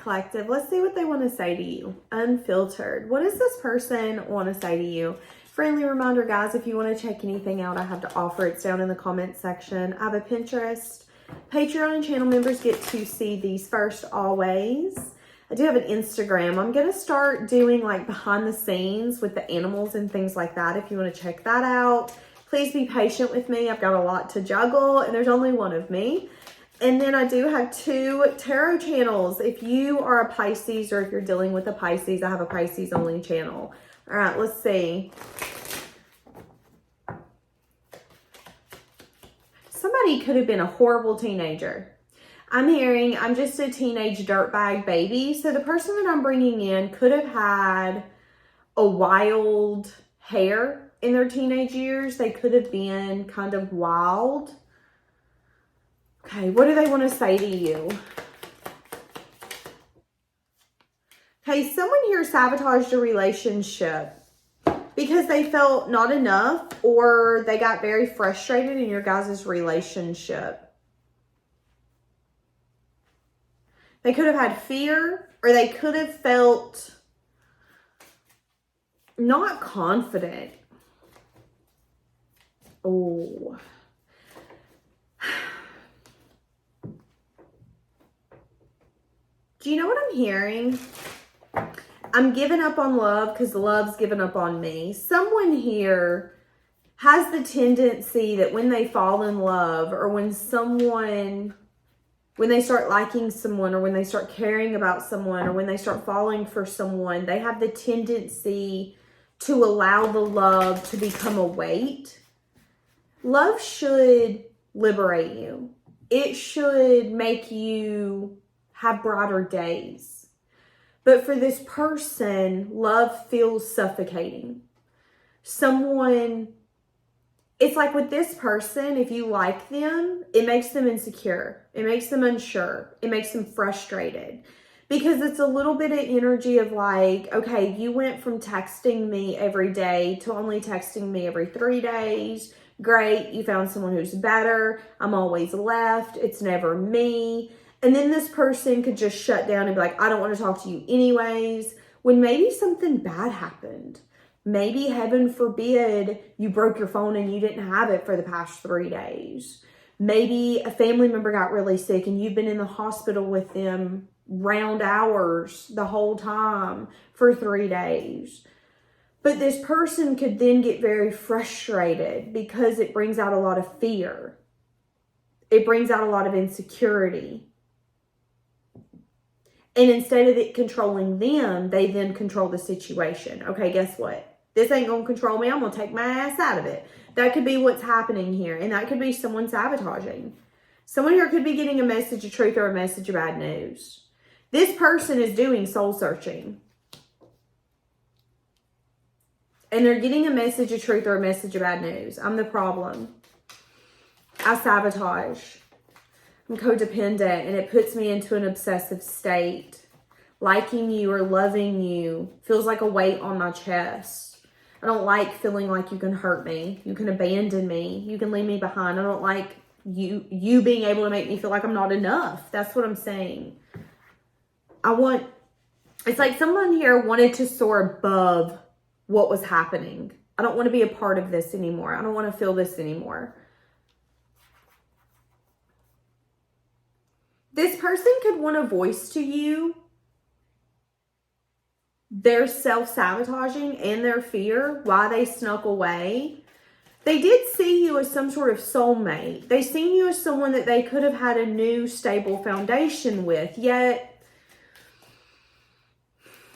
Collective. Let's see what they want to say to you. Unfiltered. What does this person want to say to you? Friendly reminder, guys, if you want to check anything out I have to offer, it's down in the comments section. I have a Pinterest. Patreon and channel members get to see these first always. I do have an Instagram. I'm going to start doing like behind the scenes with the animals and things like that. If you want to check that out, please be patient with me. I've got a lot to juggle and there's only one of me. And then I do have 2 tarot channels. If you are a Pisces or if you're dealing with a Pisces, I have a Pisces only channel. All right, let's see. Somebody could have been a horrible teenager. I'm hearing I'm just a teenage dirtbag baby. So the person that I'm bringing in could have had a wild hair in their teenage years. They could have been kind of wild. Okay, what do they want to say to you? Okay, someone here sabotaged a relationship because they felt not enough or they got very frustrated in your guys' relationship. They could have had fear or they could have felt not confident. Oh. Do you know what I'm hearing? I'm giving up on love because love's given up on me. Someone here has the tendency that when they fall in love or when they start liking someone or when they start caring about someone or when they start falling for someone, they have the tendency to allow the love to become a weight. Love should liberate you. It should make you have brighter days. But for this person, love feels suffocating. It's like with this person, if you like them, it makes them insecure. It makes them unsure. It makes them frustrated. Because it's a little bit of energy of like, okay, you went from texting me every day to only texting me every 3 days. Great, you found someone who's better. I'm always left. It's never me. And then this person could just shut down and be like, I don't want to talk to you anyways, when maybe something bad happened. Maybe, heaven forbid, you broke your phone and you didn't have it for the past 3 days. Maybe a family member got really sick and you've been in the hospital with them round hours the whole time for 3 days. But this person could then get very frustrated because it brings out a lot of fear. It brings out a lot of insecurity. And instead of it controlling them, they then control the situation. Okay, guess what? This ain't going to control me. I'm going to take my ass out of it. That could be what's happening here. And that could be someone sabotaging. Someone here could be getting a message of truth or a message of bad news. This person is doing soul searching. And they're getting a message of truth or a message of bad news. I'm the problem. I sabotage. I'm codependent and it puts me into an obsessive state. Liking you or loving you feels like a weight on my chest. I don't like feeling like you can hurt me. You can abandon me. You can leave me behind. I don't like you being able to make me feel like I'm not enough. That's what I'm saying. It's like someone here wanted to soar above what was happening. I don't want to be a part of this anymore. I don't want to feel this anymore. This person could want to voice to you their self-sabotaging and their fear, why they snuck away. They did see you as some sort of soulmate. They seen you as someone that they could have had a new stable foundation with, yet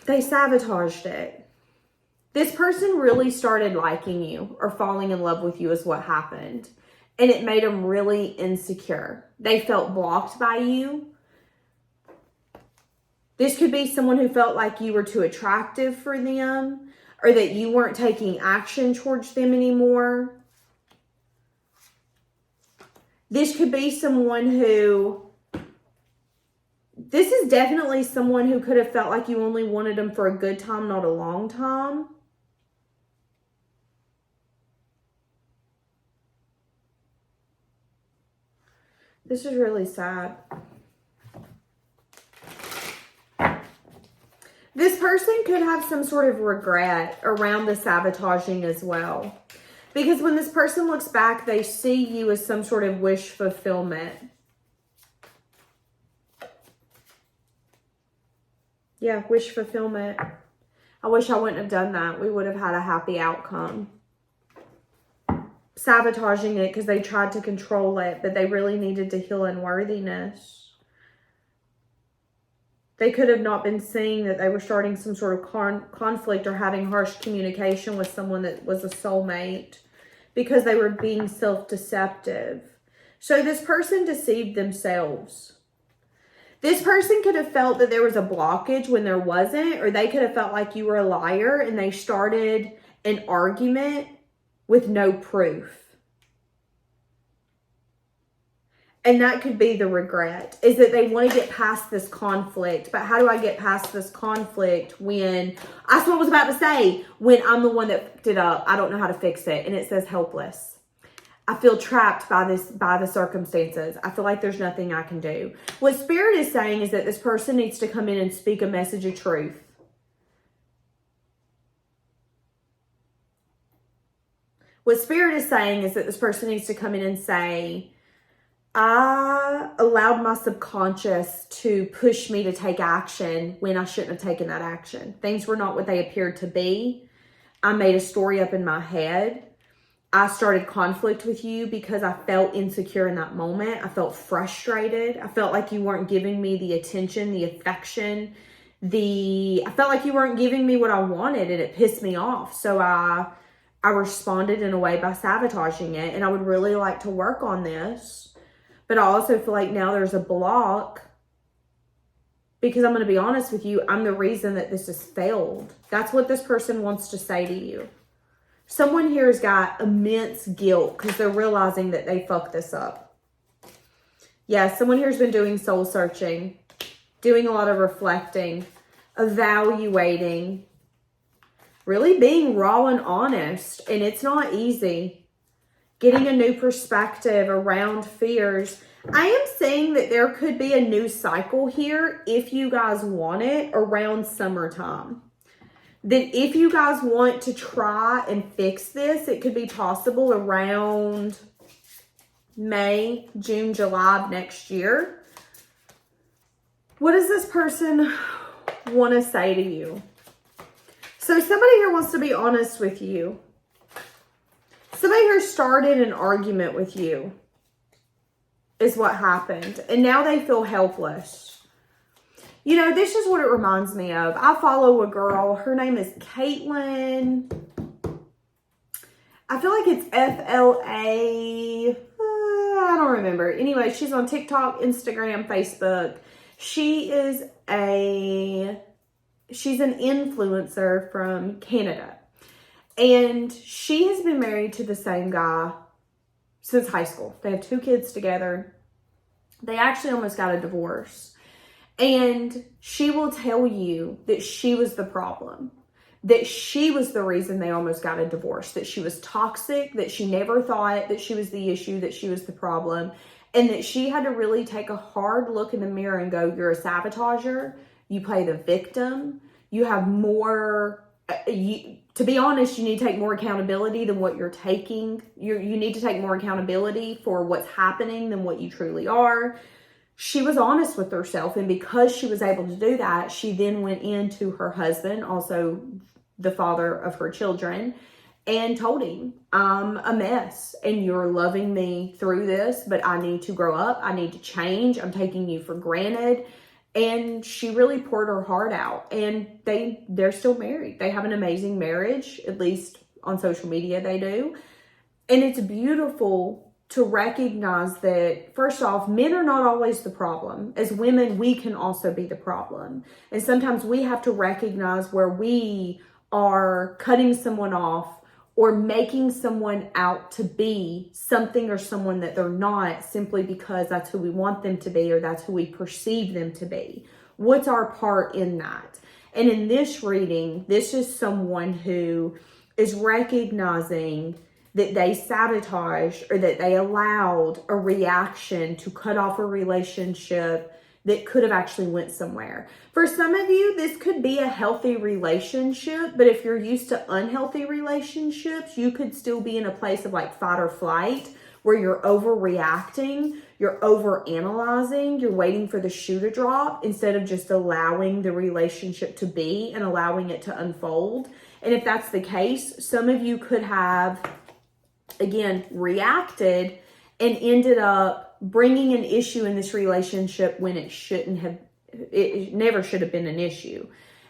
they sabotaged it. This person really started liking you or falling in love with you is what happened. And it made them really insecure. They felt blocked by you. This could be someone who felt like you were too attractive for them or that you weren't taking action towards them anymore. This could be someone this is definitely someone who could have felt like you only wanted them for a good time, not a long time. This is really sad. This person could have some sort of regret around the sabotaging as well. Because when this person looks back, they see you as some sort of wish fulfillment. Yeah, wish fulfillment. I wish I wouldn't have done that. We would have had a happy outcome. Sabotaging it because they tried to control it, but they really needed to heal unworthiness. They could have not been seeing that they were starting some sort of conflict or having harsh communication with someone that was a soulmate because they were being self-deceptive. So this person deceived themselves. This person could have felt that there was a blockage when there wasn't, or they could have felt like you were a liar and they started an argument with no proof. And that could be the regret, is that they want to get past this conflict. But how do I get past this conflict when, that's what I was about to say, when I'm the one that fucked it up, I don't know how to fix it. And it says helpless. I feel trapped by the circumstances. I feel like there's nothing I can do. What Spirit is saying is that this person needs to come in and speak a message of truth. What Spirit is saying is that this person needs to come in and say, I allowed my subconscious to push me to take action when I shouldn't have taken that action. Things were not what they appeared to be. I made a story up in my head. I started conflict with you because I felt insecure in that moment. I felt frustrated. I felt like you weren't giving me the attention, the affection, I felt like you weren't giving me what I wanted, and it pissed me off. So I responded in a way by sabotaging it, and I would really like to work on this. But I also feel like now there's a block because I'm going to be honest with you, I'm the reason that this has failed. That's what this person wants to say to you. Someone here has got immense guilt because they're realizing that they fucked this up. Yeah, someone here has been doing soul searching, doing a lot of reflecting, evaluating, really being raw and honest. And it's not easy. Getting a new perspective around fears. I am saying that there could be a new cycle here if you guys want it around summertime. That if you guys want to try and fix this, it could be possible around May, June, July of next year. What does this person want to say to you? So somebody here wants to be honest with you. Somebody here started an argument with you is what happened. And now they feel helpless. You know, this is what it reminds me of. I follow a girl. Her name is Caitlin. I feel like it's FLA. I don't remember. Anyway, she's on TikTok, Instagram, Facebook. She's an influencer from Canada. And she has been married to the same guy since high school. They have 2 kids together. They actually almost got a divorce. And she will tell you that she was the problem. That she was the reason they almost got a divorce. That she was toxic. That she never thought that she was the issue. That she was the problem. And that she had to really take a hard look in the mirror and go, you're a sabotager. You play the victim. You have more... to be honest, you need to take more accountability than what you're taking. You need to take more accountability for what's happening than what you truly are. She was honest with herself, and because she was able to do that, she then went into her husband, also the father of her children, and told him, I'm a mess, and you're loving me through this, but I need to grow up. I need to change. I'm taking you for granted. And she really poured her heart out, and they're still married. They have an amazing marriage, at least on social media they do. And it's beautiful to recognize that, first off, men are not always the problem. As women, we can also be the problem. And sometimes we have to recognize where we are cutting someone off or making someone out to be something or someone that they're not, simply because that's who we want them to be or that's who we perceive them to be. What's our part in that? And in this reading, this is someone who is recognizing that they sabotaged or that they allowed a reaction to cut off a relationship that could have actually went somewhere. For some of you, this could be a healthy relationship, but if you're used to unhealthy relationships, you could still be in a place of like fight or flight where you're overreacting, you're overanalyzing, you're waiting for the shoe to drop instead of just allowing the relationship to be and allowing it to unfold. And if that's the case, some of you could have, again, reacted and ended up bringing an issue in this relationship when it shouldn't have, it never should have been an issue.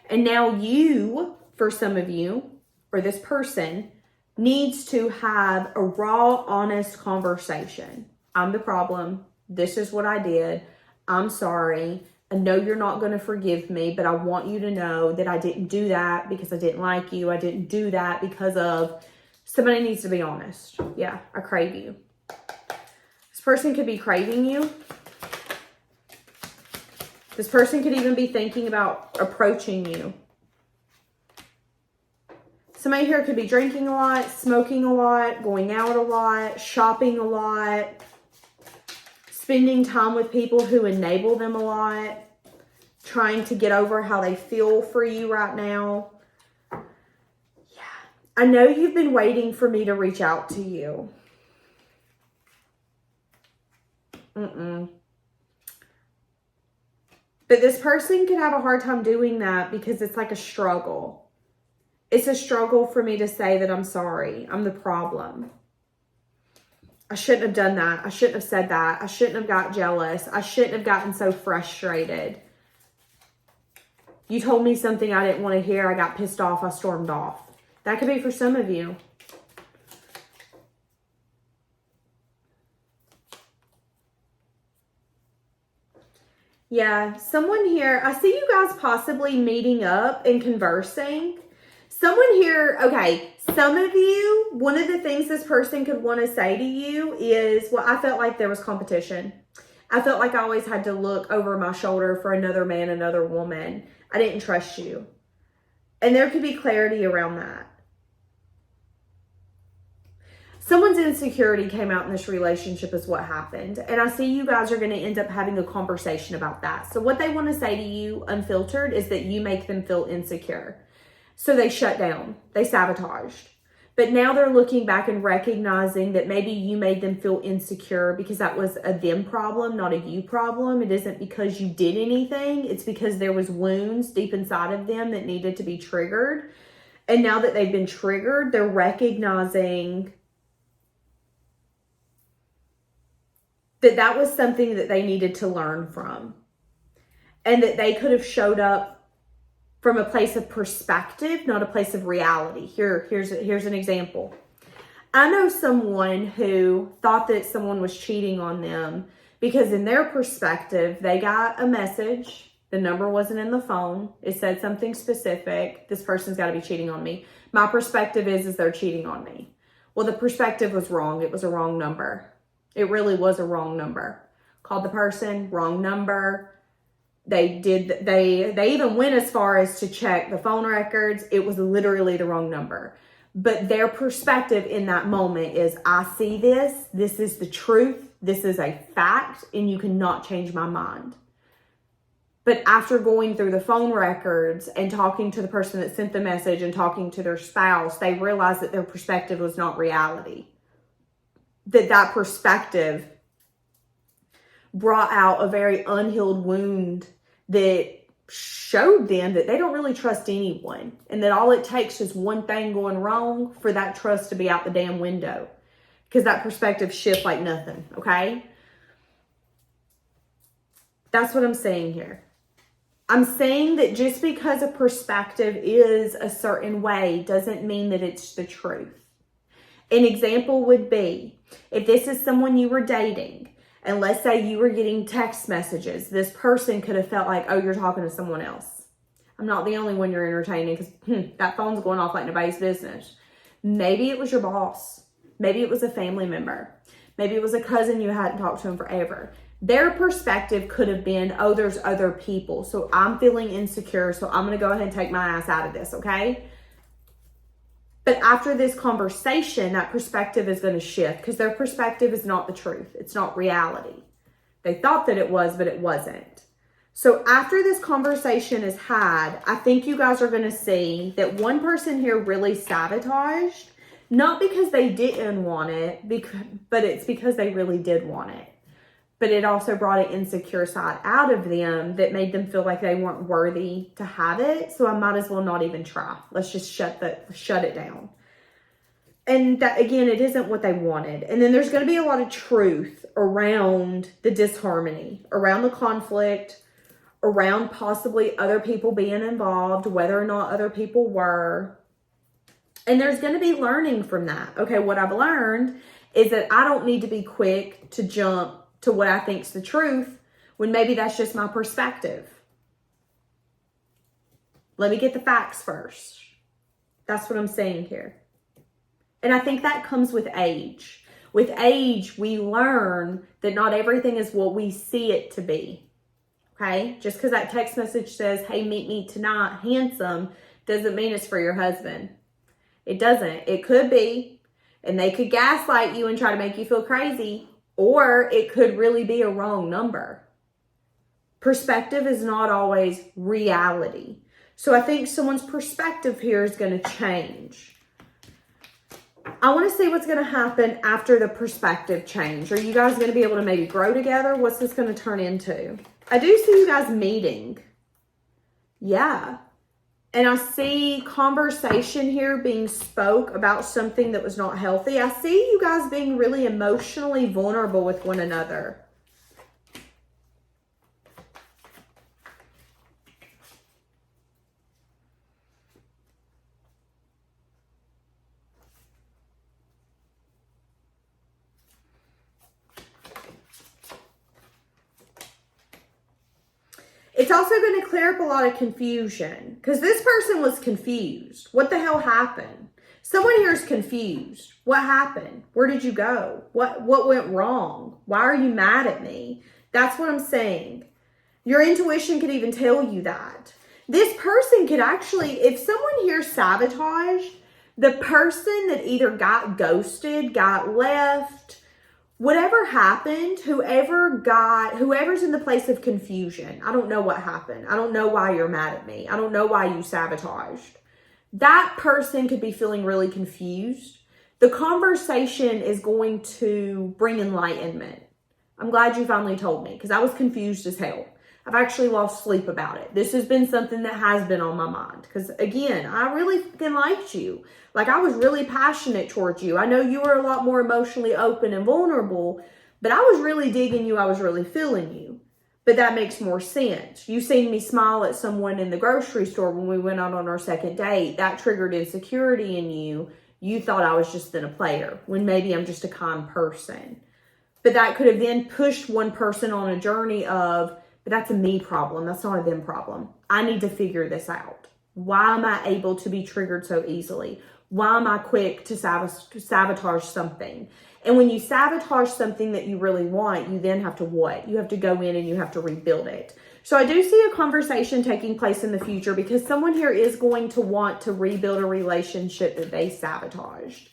And now you, for some of you, or this person, needs to have a raw, honest conversation. I'm the problem. This is what I did. I'm sorry. I know you're not going to forgive me, but I want you to know that I didn't do that because I didn't like you. I didn't do that because of, somebody needs to be honest. Yeah, I crave you. This person could be craving you. This person could even be thinking about approaching you. Somebody here could be drinking a lot, smoking a lot, going out a lot, shopping a lot, spending time with people who enable them a lot, trying to get over how they feel for you right now. Yeah, I know you've been waiting for me to reach out to you. But this person could have a hard time doing that because it's like a struggle. It's a struggle for me to say that I'm sorry. I'm the problem. I shouldn't have done that. I shouldn't have said that. I shouldn't have got jealous. I shouldn't have gotten so frustrated. You told me something I didn't want to hear. I got pissed off. I stormed off. That could be for some of you. Yeah, someone here, I see you guys possibly meeting up and conversing. Someone here, okay, some of you, one of the things this person could want to say to you is, well, I felt like there was competition. I felt like I always had to look over my shoulder for another man, another woman. I didn't trust you. And there could be clarity around that. Someone's insecurity came out in this relationship is what happened. And I see you guys are going to end up having a conversation about that. So what they want to say to you, unfiltered, is that you make them feel insecure. So they shut down. They sabotaged. But now they're looking back and recognizing that maybe you made them feel insecure because that was a them problem, not a you problem. It isn't because you did anything. It's because there was wounds deep inside of them that needed to be triggered. And now that they've been triggered, they're recognizing that that was something that they needed to learn from. And that they could have showed up from a place of perspective, not a place of reality. Here's an example. I know someone who thought that someone was cheating on them because in their perspective, they got a message. The number wasn't in the phone. It said something specific. This person's got to be cheating on me. My perspective is they're cheating on me. Well, the perspective was wrong. It was a wrong number. It really was a wrong number. Called the person, wrong number. They even went as far as to check the phone records. It was literally the wrong number. But their perspective in that moment is, I see this. This is the truth. This is a fact, and you cannot change my mind. But after going through the phone records and talking to the person that sent the message and talking to their spouse, they realized that their perspective was not reality. That perspective brought out a very unhealed wound that showed them that they don't really trust anyone. And that all it takes is one thing going wrong for that trust to be out the damn window. Because that perspective shifts like nothing, okay? That's what I'm saying here. I'm saying that just because a perspective is a certain way doesn't mean that it's the truth. An example would be, if this is someone you were dating, and let's say you were getting text messages, this person could have felt like, oh, you're talking to someone else. I'm not the only one you're entertaining because that phone's going off like nobody's business. Maybe it was your boss. Maybe it was a family member. Maybe it was a cousin you hadn't talked to in forever. Their perspective could have been, oh, there's other people. So I'm feeling insecure. So I'm going to go ahead and take my ass out of this, okay? But after this conversation, that perspective is going to shift because their perspective is not the truth. It's not reality. They thought that it was, but it wasn't. So after this conversation is had, I think you guys are going to see that one person here really sabotaged, not because they didn't want it, but it's because they really did want it. But it also brought an insecure side out of them that made them feel like they weren't worthy to have it. So I might as well not even try. Let's just shut it down. And that, again, it isn't what they wanted. And then there's going to be a lot of truth around the disharmony, around the conflict, around possibly other people being involved, whether or not other people were. And there's going to be learning from that. Okay, what I've learned is that I don't need to be quick to jump to what I think is the truth when maybe that's just my perspective. Let me get the facts first. That's what I'm saying here. And I think that comes with age. With age, we learn that not everything is what we see it to be. Okay? Just because that text message says, hey, meet me tonight, handsome, doesn't mean it's for your husband. It doesn't. It could be. And they could gaslight you and try to make you feel crazy. Or it could really be a wrong number. Perspective is not always reality. So I think someone's perspective here is going to change. I want to see what's going to happen after the perspective change. Are you guys going to be able to maybe grow together? What's this going to turn into? I do see you guys meeting. Yeah. And I see conversation here being spoke about something that was not healthy. I see you guys being really emotionally vulnerable with one another. It's also going to clear up a lot of confusion because this person was confused. What the hell happened? Someone here is confused. What happened? Where did you go? What went wrong? Why are you mad at me? That's what I'm saying. Your intuition could even tell you that. This person could actually, if someone here sabotaged, the person that either got ghosted, got left, whatever happened, whoever's in the place of confusion, I don't know what happened. I don't know why you're mad at me. I don't know why you sabotaged. That person could be feeling really confused. The conversation is going to bring enlightenment. I'm glad you finally told me because I was confused as hell. I've actually lost sleep about it. This has been something that has been on my mind because, again, I really fucking liked you. Like, I was really passionate towards you. I know you were a lot more emotionally open and vulnerable, but I was really digging you. I was really feeling you. But that makes more sense. You seen me smile at someone in the grocery store when we went out on our second date. That triggered insecurity in you. You thought I was just then a player when maybe I'm just a kind person. But that could have then pushed one person on a journey of, but that's a me problem. That's not a them problem. I need to figure this out. Why am I able to be triggered so easily? Why am I quick to sabotage something? And when you sabotage something that you really want, you then have to what? You have to go in and you have to rebuild it. So I do see a conversation taking place in the future because someone here is going to want to rebuild a relationship that they sabotaged.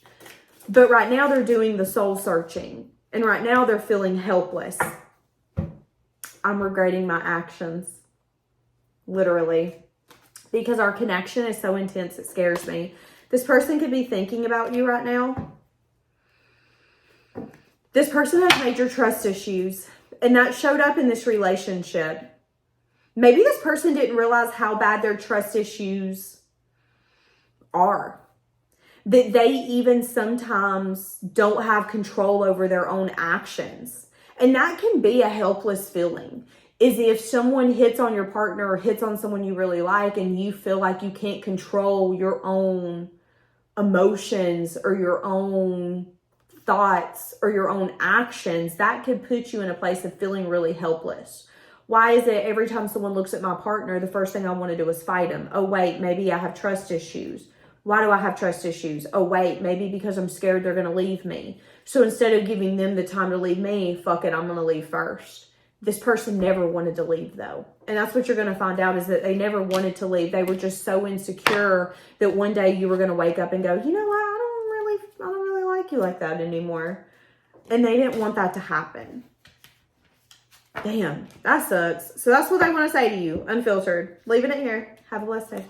But right now they're doing the soul searching. And right now they're feeling helpless. I'm regretting my actions. Literally. Because our connection is so intense, it scares me. This person could be thinking about you right now. This person has major trust issues. And that showed up in this relationship. Maybe this person didn't realize how bad their trust issues are. That they even sometimes don't have control over their own actions. And that can be a helpless feeling. Is if someone hits on your partner or hits on someone you really like and you feel like you can't control your own emotions or your own thoughts or your own actions, that could put you in a place of feeling really helpless. Why is it every time someone looks at my partner, the first thing I want to do is fight him? Oh, wait, maybe I have trust issues. Why do I have trust issues? Oh, wait, maybe because I'm scared they're going to leave me. So instead of giving them the time to leave me, fuck it, I'm going to leave first. This person never wanted to leave, though. And that's what you're going to find out is that they never wanted to leave. They were just so insecure that one day you were going to wake up and go, you know what? I don't really like you like that anymore. And they didn't want that to happen. Damn, that sucks. So that's what I want to say to you. Unfiltered. Leaving it here. Have a blessed day.